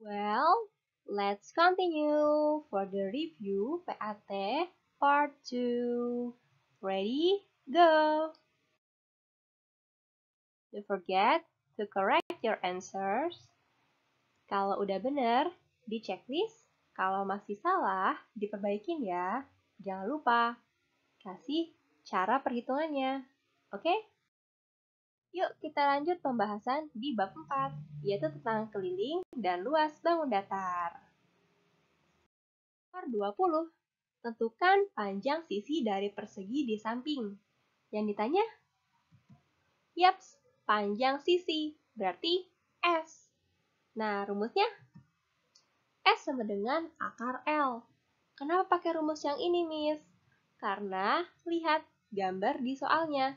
Well, let's continue for the review PAT Part 2. Ready? Go! Don't forget to correct your answers. Kalau udah bener, di checklist. Kalau masih salah, diperbaikin ya. Jangan lupa kasih cara perhitungannya. Oke? Yuk kita lanjut pembahasan di bab 4, yaitu tentang keliling dan luas bangun datar. Nomor 20. Tentukan panjang sisi dari persegi di samping. Yang ditanya? Yaps, panjang sisi, berarti S. Nah, rumusnya? S sama dengan akar L. Kenapa pakai rumus yang ini, Miss? Karena, lihat gambar di soalnya.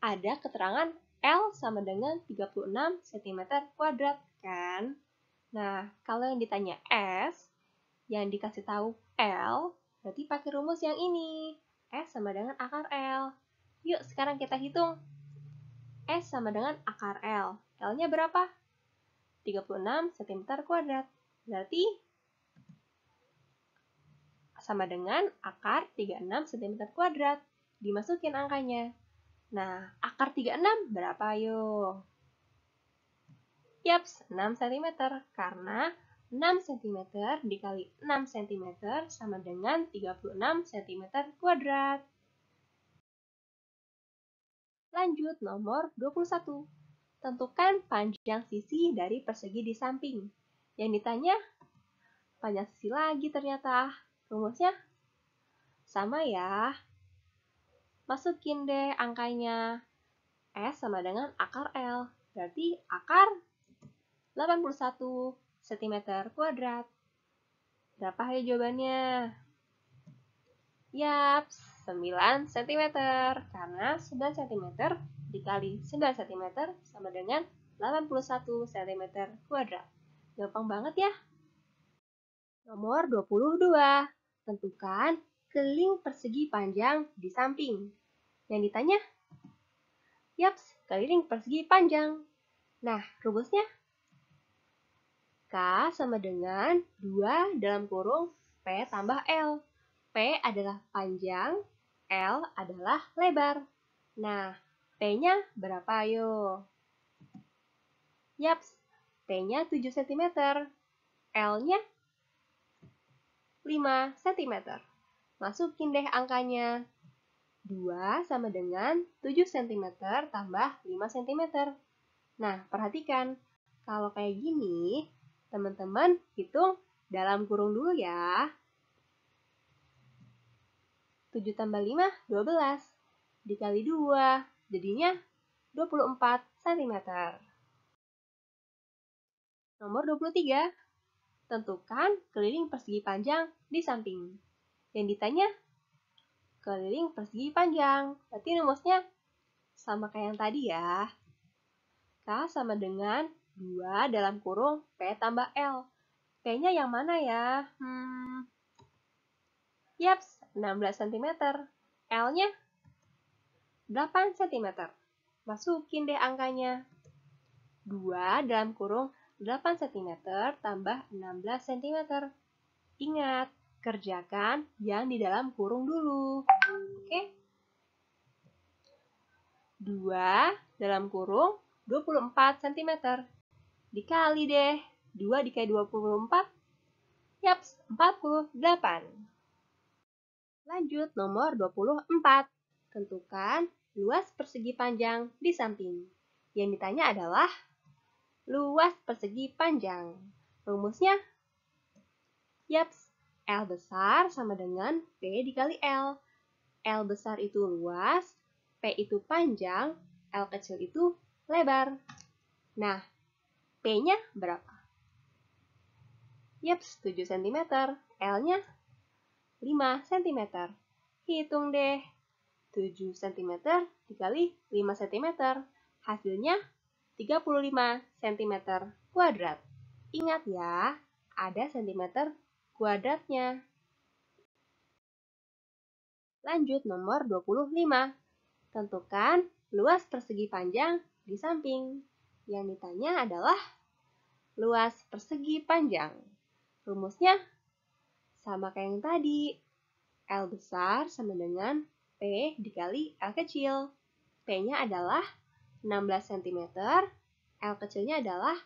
Ada keterangan L sama dengan 36 cm kuadrat, kan? Nah, kalau yang ditanya S, yang dikasih tahu L, berarti pakai rumus yang ini. S sama dengan akar L. Yuk, sekarang kita hitung. S sama dengan akar L. L-nya berapa? 36 cm kuadrat. Berarti sama dengan akar 36 cm kuadrat. Dimasukin angkanya. Nah, akar 36 berapa yuk? Yaps, 6 cm. Karena 6 cm dikali 6 cm sama dengan 36 cm kuadrat. Lanjut nomor 21. Tentukan panjang sisi dari persegi di samping. Yang ditanya, panjang sisi lagi ternyata. Rumusnya sama ya. Masukin deh angkanya. S sama dengan akar L. Berarti akar 81 cm kuadrat. Berapa ya jawabannya? Yaps, 9 cm. Karena 9 cm dikali 9 cm sama dengan 81 cm kuadrat. Gampang banget ya. Nomor 22. Tentukan keliling persegi panjang di samping. Yang ditanya? Yaps, keliling persegi panjang. Nah, rumusnya? K sama dengan 2 dalam kurung P tambah L. P adalah panjang, L adalah lebar. Nah, P-nya berapa ayo? Yaps, P-nya 7 cm. L-nya 5 cm. Masukin deh angkanya. 2 sama dengan 7 cm tambah 5 cm. Nah, perhatikan. Kalau kayak gini, teman-teman hitung dalam kurung dulu ya. 7 tambah 5, 12. Dikali 2, jadinya 24 cm. Nomor 23. Tentukan keliling persegi panjang di samping. Yang ditanya, keliling persegi panjang. Berarti rumusnya sama kayak yang tadi ya. K sama dengan 2 dalam kurung P tambah L. P-nya yang mana ya? Yaps, 16 cm. L-nya 8 cm. Masukin deh angkanya. 2 dalam kurung 8 cm tambah 16 cm. Ingat, kerjakan yang di dalam kurung dulu. Oke? 2 dalam kurung 24 cm. Dikali deh. 2 dikali 24. Yaps, 48. Lanjut nomor 24. Tentukan luas persegi panjang di samping. Yang ditanya adalah luas persegi panjang. Rumusnya? Yaps, L besar sama dengan P dikali L. L besar itu luas, P itu panjang, L kecil itu lebar. Nah, P-nya berapa? Yaps, 7 cm. L-nya 5 cm. Hitung deh. 7 cm dikali 5 cm. Hasilnya 35 cm kuadrat. Ingat ya, ada cm kuadratnya. Lanjut nomor 25. Tentukan luas persegi panjang di samping. Yang ditanya adalah luas persegi panjang. Rumusnya sama kayak yang tadi. L besar sama dengan P dikali L kecil. P-nya adalah 16 cm, L kecilnya adalah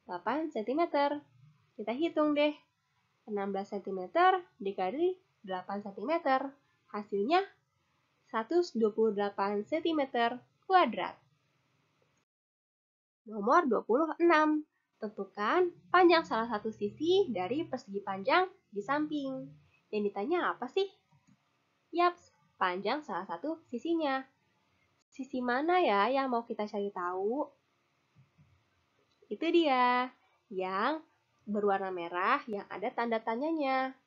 8 cm. Kita hitung deh. 16 cm dikali 8 cm. Hasilnya 128 cm kuadrat. Nomor 26. Tentukan panjang salah satu sisi dari persegi panjang di samping. Yang ditanya apa sih? Yaps, panjang salah satu sisinya. Sisi mana ya yang mau kita cari tahu? Itu dia, yang berwarna merah yang ada tanda tanyanya.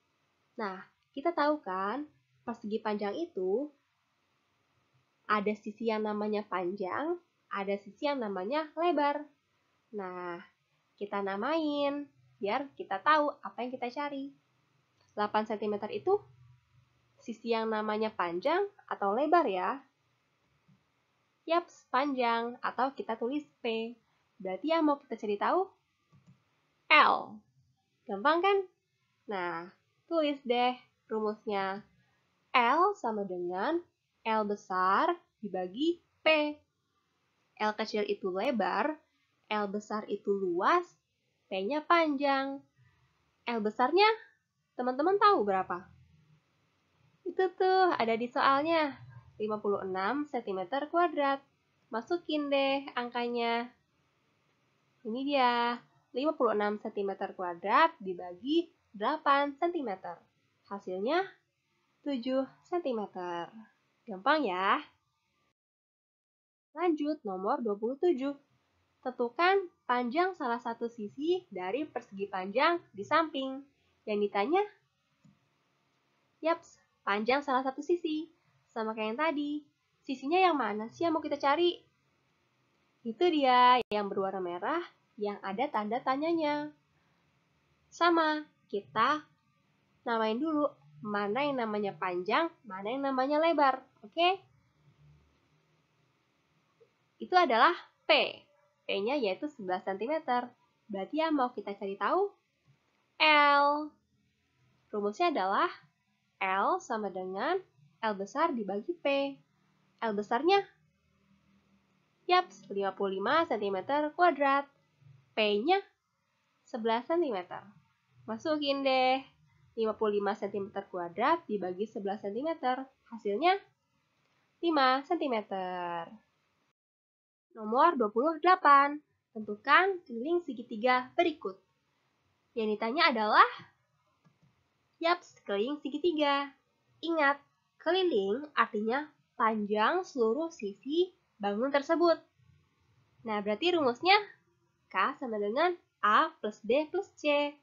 Nah, kita tahu kan, persegi panjang itu ada sisi yang namanya panjang, ada sisi yang namanya lebar. Nah, kita namain biar kita tahu apa yang kita cari. 8 cm itu sisi yang namanya panjang atau lebar ya? Yaps, panjang atau kita tulis P. Berarti yang mau kita cari tahu L. Gampang kan? Nah, tulis deh rumusnya. L sama dengan L besar dibagi P. L kecil itu lebar, L besar itu luas, P-nya panjang. L besarnya teman-teman tahu berapa? Itu tuh ada di soalnya, 56 cm kuadrat. Masukin deh angkanya. Ini dia, 56 cm kuadrat dibagi 8 cm. Hasilnya 7 cm. Gampang ya? Lanjut nomor 27. Tentukan panjang salah satu sisi dari persegi panjang di samping. Yang ditanya, yaps, panjang salah satu sisi. Sama kayak yang tadi. Sisinya yang mana sih yang mau kita cari? Itu dia yang berwarna merah yang ada tanda tanyanya. Sama, kita namain dulu mana yang namanya panjang, mana yang namanya lebar. Oke? Itu adalah P. P-nya yaitu 11 cm. Berarti yang mau kita cari tahu L. Rumusnya adalah L sama dengan L besar dibagi P. L besarnya, yaps, 55 cm kuadrat. P-nya 11 cm. Masukin deh. 55 cm kuadrat dibagi 11 cm. Hasilnya 5 cm. Nomor 28. Tentukan keliling segitiga berikut. Yang ditanya adalah, yaps, keliling segitiga. Ingat, keliling artinya panjang seluruh sisi bangun tersebut. Nah, berarti rumusnya K sama dengan A plus B plus C.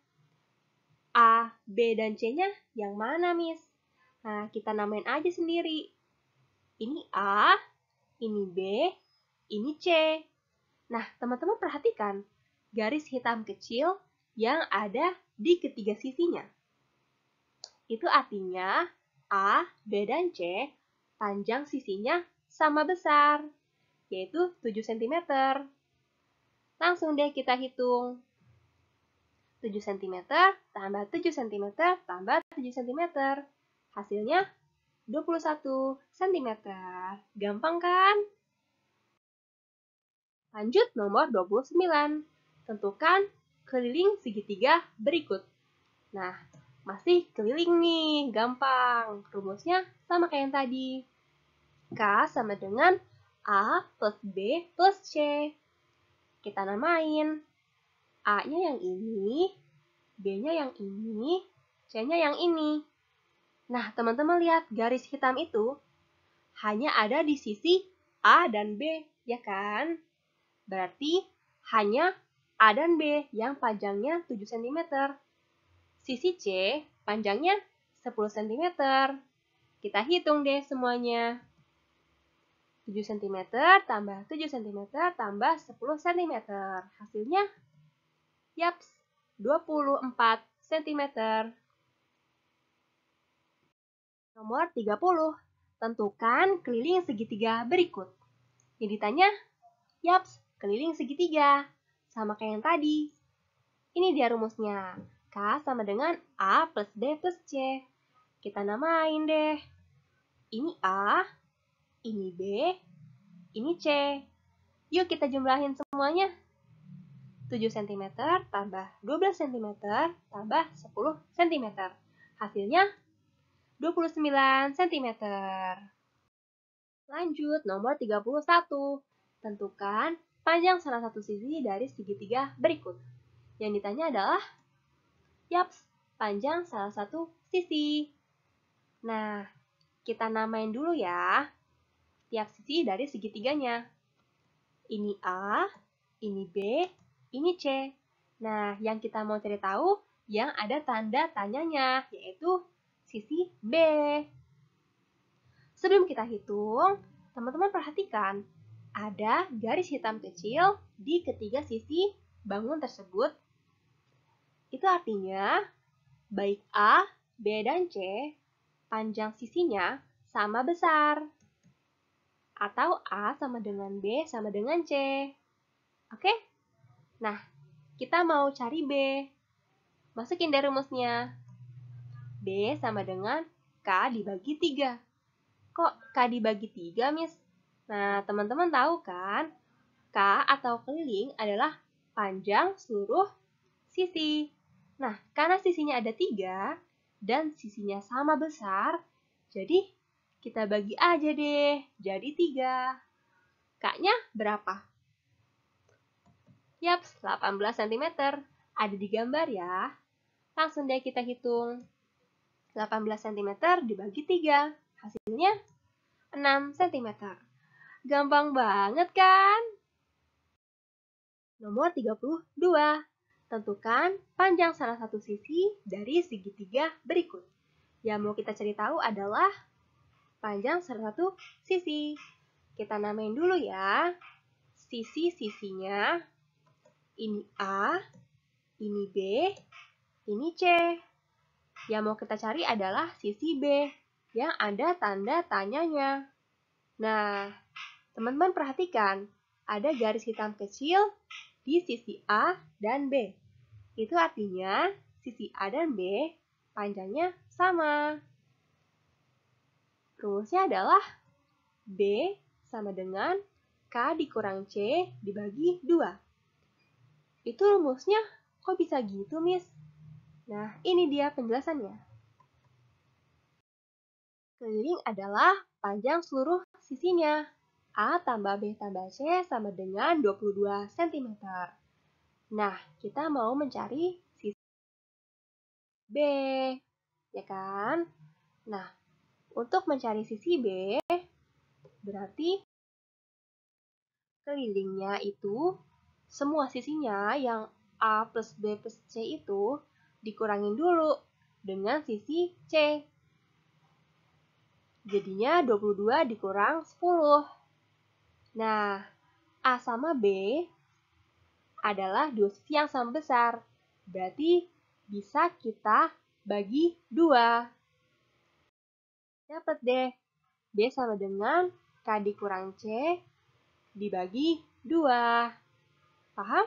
A, B, dan C-nya yang mana, Miss? Nah, kita namain aja sendiri. Ini A, ini B, ini C. Nah, teman-teman perhatikan garis hitam kecil yang ada di ketiga sisinya. Itu artinya A, B, dan C panjang sisinya sama besar, yaitu 7 cm. Langsung deh kita hitung. 7 cm tambah 7 cm tambah 7 cm. Hasilnya 21 cm. Gampang kan? Lanjut nomor 29. Tentukan keliling segitiga berikut. Nah, masih keliling nih, gampang. Rumusnya sama kayak yang tadi. K sama dengan A plus B plus C. Kita namain. A-nya yang ini, B-nya yang ini, C-nya yang ini. Nah, teman-teman lihat garis hitam itu hanya ada di sisi A dan B, ya kan? Berarti hanya A dan B yang panjangnya 7 cm. Sisi C panjangnya 10 cm. Kita hitung deh semuanya. 7 cm tambah 7 cm tambah 10 cm. Hasilnya, yaps, 24 cm. Nomor 30. Tentukan keliling segitiga berikut. Yang ditanya, yaps, keliling segitiga. Sama kayak yang tadi. Ini dia rumusnya. K sama dengan A plus B plus C. Kita namain deh. Ini A, ini B, ini C. Yuk kita jumlahin semuanya. 7 cm tambah 12 cm tambah 10 cm. Hasilnya 29 cm. Lanjut, nomor 31. Tentukan panjang salah satu sisi dari segitiga berikut. Yang ditanya adalah, yaps, panjang salah satu sisi. Nah, kita namain dulu ya tiap sisi dari segitiganya. Ini A, ini B, ini C. Nah, yang kita mau cari tahu yang ada tanda tanyanya, yaitu sisi B. Sebelum kita hitung, teman-teman perhatikan, ada garis hitam kecil di ketiga sisi bangun tersebut. Itu artinya, baik A, B, dan C, panjang sisinya sama besar. Atau A sama dengan B sama dengan C. Oke? Nah, kita mau cari B. Masukin deh rumusnya. B sama dengan K dibagi 3. Kok K dibagi 3, Miss? Nah, teman-teman tahu kan? K atau keliling adalah panjang seluruh sisi. Nah, karena sisinya ada 3 dan sisinya sama besar, jadi kita bagi aja deh, jadi 3. K-nya berapa? Yaps, 18 cm. Ada di gambar ya. Langsung deh kita hitung. 18 cm dibagi 3. Hasilnya 6 cm. Gampang banget kan? Nomor 32. Tentukan panjang salah satu sisi dari segitiga berikut. Yang mau kita cari tahu adalah panjang salah satu sisi. Kita namain dulu ya. Sisi-sisinya. Ini A, ini B, ini C. Yang mau kita cari adalah sisi B yang ada tanda tanyanya. Nah, teman-teman perhatikan, ada garis hitam kecil di sisi A dan B. Itu artinya sisi A dan B panjangnya sama. Rumusnya adalah B sama dengan K dikurang C dibagi 2. Itu rumusnya kok bisa gitu, Miss? Nah, ini dia penjelasannya. Keliling adalah panjang seluruh sisinya. A tambah B tambah C sama dengan 22 cm. Nah, kita mau mencari sisi B, ya kan? Nah, untuk mencari sisi B, berarti kelilingnya itu semua sisinya yang A plus B plus C itu dikurangin dulu dengan sisi C. Jadinya 22 dikurang 10. Nah, A sama B adalah dua sisi yang sama besar. Berarti bisa kita bagi 2. Dapat deh. B sama dengan K dikurang C dibagi 2. Paham?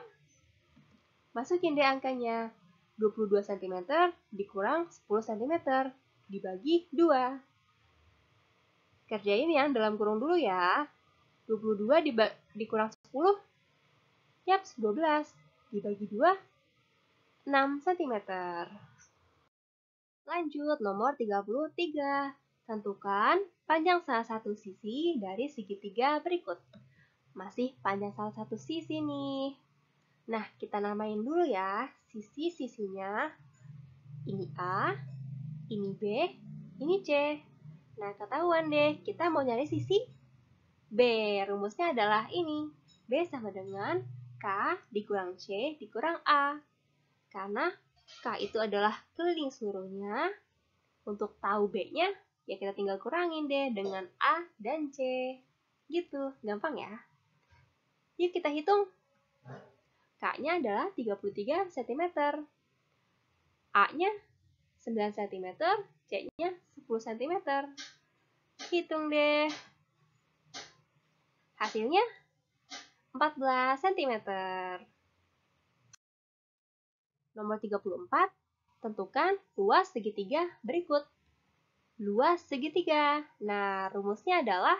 Masukin deh angkanya. 22 cm dikurang 10 cm dibagi 2. Kerjain yang dalam kurung dulu ya. 22 dikurang 10, yaps 12. Dibagi 2, 6 cm. Lanjut, nomor 33. Tentukan panjang salah satu sisi dari segitiga berikut. Masih panjang salah satu sisi nih. Nah, kita namain dulu ya sisi-sisinya. Ini A, ini B, ini C. Nah, ketahuan deh, kita mau nyari sisi B. Rumusnya adalah ini. B sama dengan K dikurang C dikurang A. Karena K itu adalah keliling seluruhnya. Untuk tahu B-nya, ya kita tinggal kurangin deh dengan A dan C. Gitu, gampang ya. Yuk kita hitung. K-nya adalah 33 cm. A-nya 9 cm, C-nya 10 cm. Hitung deh. Hasilnya 14 cm. Nomor 34, tentukan luas segitiga berikut. Luas segitiga. Nah, rumusnya adalah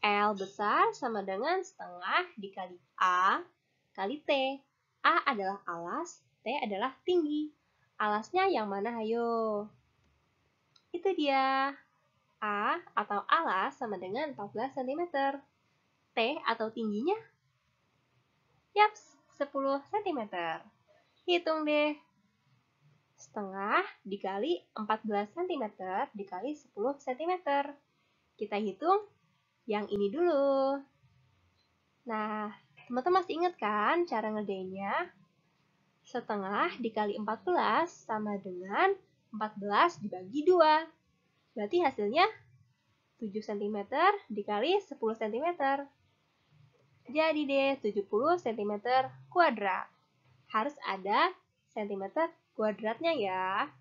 L besar sama dengan setengah dikali A kali T. A adalah alas, T adalah tinggi. Alasnya yang mana, ayo? Itu dia. A atau alas sama dengan 14 cm. T atau tingginya? Yaps, 10 cm. Hitung deh. Setengah dikali 14 cm dikali 10 cm. Kita hitung yang ini dulu. Nah, teman-teman masih ingat kan cara ngerjainnya? Setengah dikali 14 sama dengan 14 dibagi 2. Berarti hasilnya 7 cm dikali 10 cm. Jadi deh 70 cm kuadrat. Harus ada cm kuadratnya ya.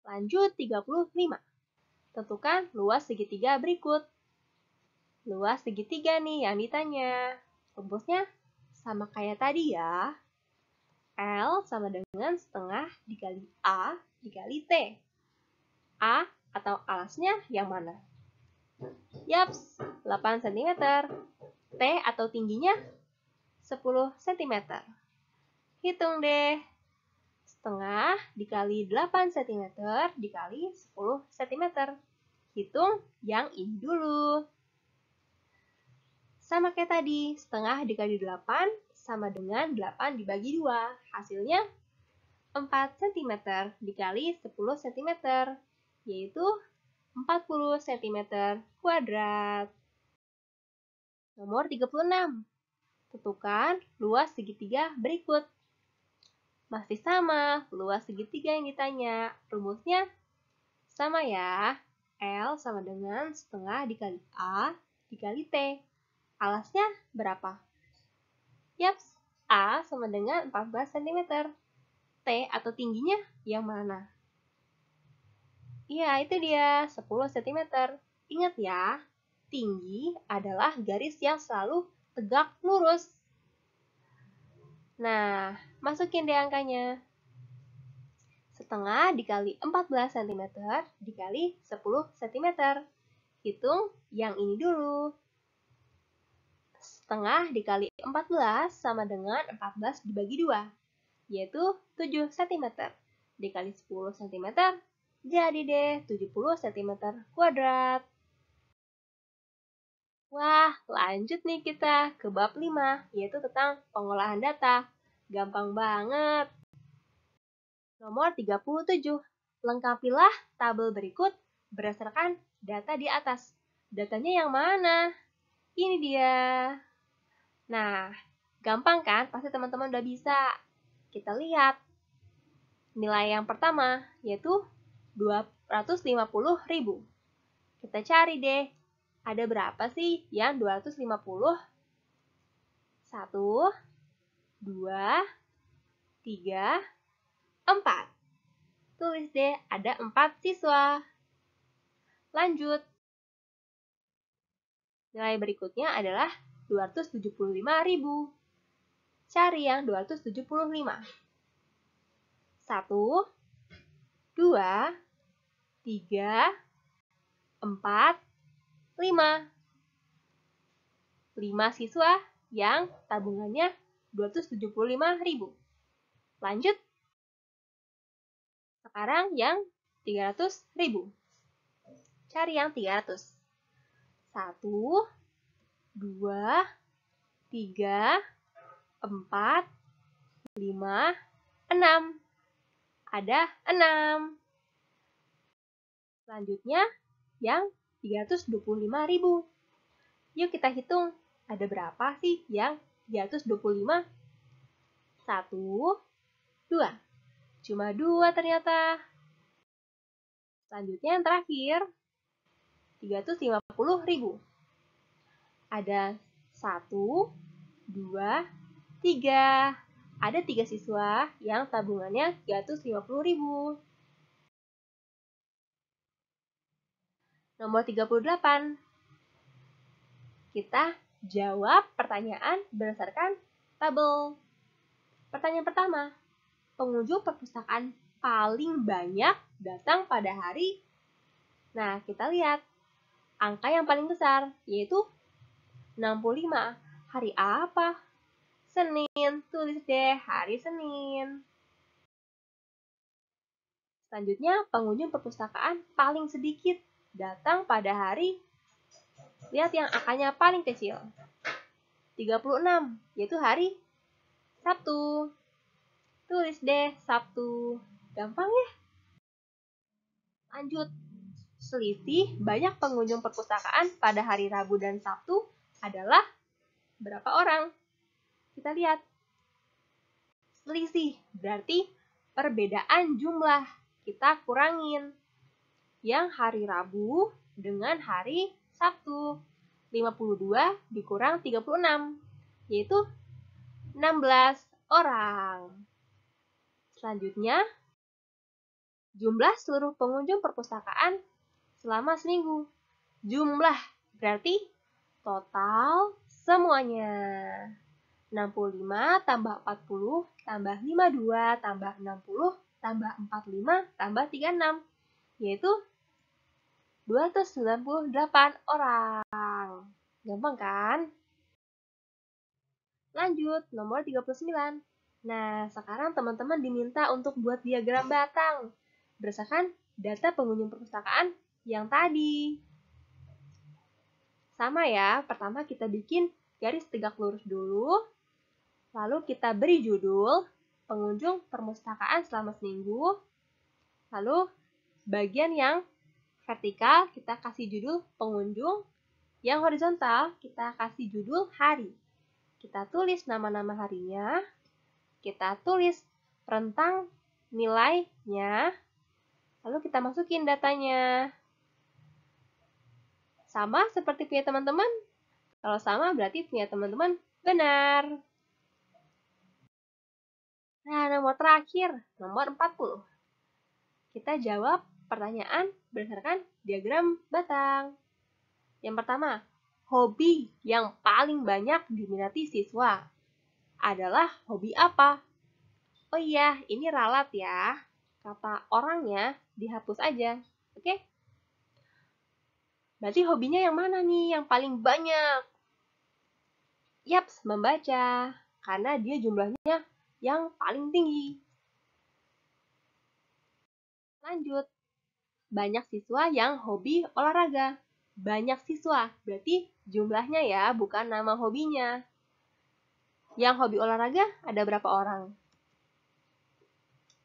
Lanjut 35. Tentukan luas segitiga berikut. Luas segitiga nih yang ditanya. Rumusnya sama kayak tadi ya. L sama dengan setengah dikali A dikali T. A atau alasnya yang mana? Yaps, 8 cm. T atau tingginya 10 cm. Hitung deh. Setengah dikali 8 cm dikali 10 cm. Hitung yang ini dulu. Sama kayak tadi, setengah dikali 8 sama dengan 8 dibagi 2. Hasilnya 4 cm dikali 10 cm, yaitu 40 cm kuadrat. Nomor 36. Tentukan luas segitiga berikut. Masih sama, luas segitiga yang ditanya. Rumusnya sama ya. L sama dengan setengah dikali A dikali T. Alasnya berapa? Yaps, A sama dengan 14 cm. T atau tingginya yang mana? Iya, itu dia, 10 cm. Ingat ya, tinggi adalah garis yang selalu tegak lurus. Nah, masukin deh angkanya. Setengah dikali 14 cm dikali 10 cm. Hitung yang ini dulu. Setengah dikali 14 sama dengan 14 dibagi 2, yaitu 7 cm. Dikali 10 cm, jadi deh 70 cm kuadrat. Wah, lanjut nih kita ke bab 5, yaitu tentang pengolahan data. Gampang banget. Nomor 37. Lengkapilah tabel berikut berdasarkan data di atas. Datanya yang mana? Ini dia. Nah, gampang kan? Pasti teman-teman udah bisa. Kita lihat. Nilai yang pertama, yaitu 250.000. Kita cari deh. Ada berapa sih yang 250? 1, 2, 3, 4. Tulis deh, ada 4 siswa. Lanjut. Nilai berikutnya adalah 275.000. Cari yang 275. 1, 2, 3, 4, 5. 5 siswa yang tabungannya 275.000. Lanjut. Sekarang yang 300.000. Cari yang 300. 1, 2, 3, 4, 5, 6. Ada 6. Selanjutnya yang 325.000. Yuk kita hitung, ada berapa sih yang 325? 1, 2. Cuma 2 ternyata. Selanjutnya yang terakhir, 350.000. Ada 1, 2, 3. Ada 3 siswa yang tabungannya 350.000. Nomor 38. Kita jawab pertanyaan berdasarkan tabel. Pertanyaan pertama, pengunjung perpustakaan paling banyak datang pada hari. Nah, kita lihat angka yang paling besar, yaitu 65. Hari apa? Senin. Tulis deh hari Senin. Selanjutnya, pengunjung perpustakaan paling sedikit datang pada hari. Lihat yang angkanya paling kecil. 36, yaitu hari Sabtu. Tulis deh Sabtu. Gampang ya? Lanjut. Selisih banyak pengunjung perpustakaan pada hari Rabu dan Sabtu adalah berapa orang? Kita lihat. Selisih berarti perbedaan jumlah. Kita kurangin. Yang hari Rabu dengan hari Sabtu. 52 dikurang 36, yaitu 16 orang. Selanjutnya, jumlah seluruh pengunjung perpustakaan selama seminggu. Jumlah berarti total semuanya. 65 tambah 40 tambah 52 tambah 60 tambah 45 tambah 36, yaitu 298 orang. Gampang kan? Lanjut, nomor 39. Nah, sekarang teman-teman diminta untuk buat diagram batang berdasarkan data pengunjung perpustakaan yang tadi. Sama ya, pertama kita bikin garis tegak lurus dulu, lalu kita beri judul pengunjung perpustakaan selama seminggu, lalu bagian yang vertikal kita kasih judul pengunjung, yang horizontal kita kasih judul hari. Kita tulis nama-nama harinya, kita tulis rentang nilainya, lalu kita masukin datanya. Sama seperti punya teman-teman? Kalau sama berarti punya teman-teman benar. Nah, nomor terakhir, nomor 40. Kita jawab pertanyaan berdasarkan diagram batang. Yang pertama, hobi yang paling banyak diminati siswa adalah hobi apa? Oh iya, ini ralat ya. Kata orangnya dihapus aja. Oke? Berarti hobinya yang mana nih yang paling banyak? Yaps, membaca. Karena dia jumlahnya yang paling tinggi. Lanjut. Banyak siswa yang hobi olahraga. Banyak siswa, berarti jumlahnya ya, bukan nama hobinya. Yang hobi olahraga ada berapa orang?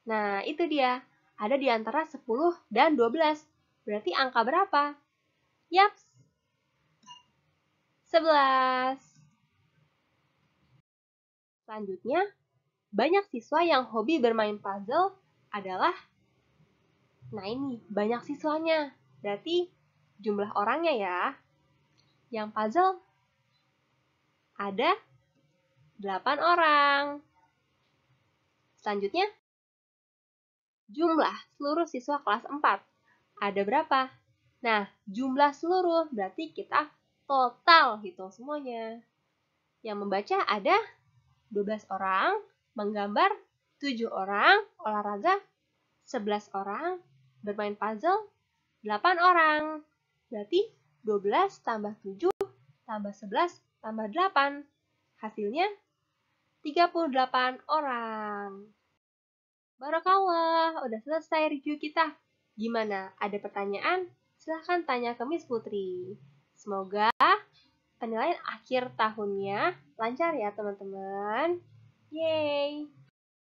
Nah, itu dia. Ada di antara 10 dan 12. Berarti angka berapa? Yaps, 11. Selanjutnya, banyak siswa yang hobi bermain puzzle adalah, nah ini, banyak siswanya. Berarti jumlah orangnya ya. Yang puzzle ada 8 orang. Selanjutnya, jumlah seluruh siswa kelas 4 ada berapa? Nah, jumlah seluruh berarti kita total hitung semuanya. Yang membaca ada 12 orang, menggambar 7 orang, olahraga 11 orang, bermain puzzle 8 orang. Berarti 12 tambah 7 tambah 11 tambah 8. Hasilnya 38 orang. Barakallah, udah selesai review kita. Gimana? Ada pertanyaan? Silahkan tanya ke Miss Putri. Semoga penilaian akhir tahunnya lancar ya teman-teman. Yeay!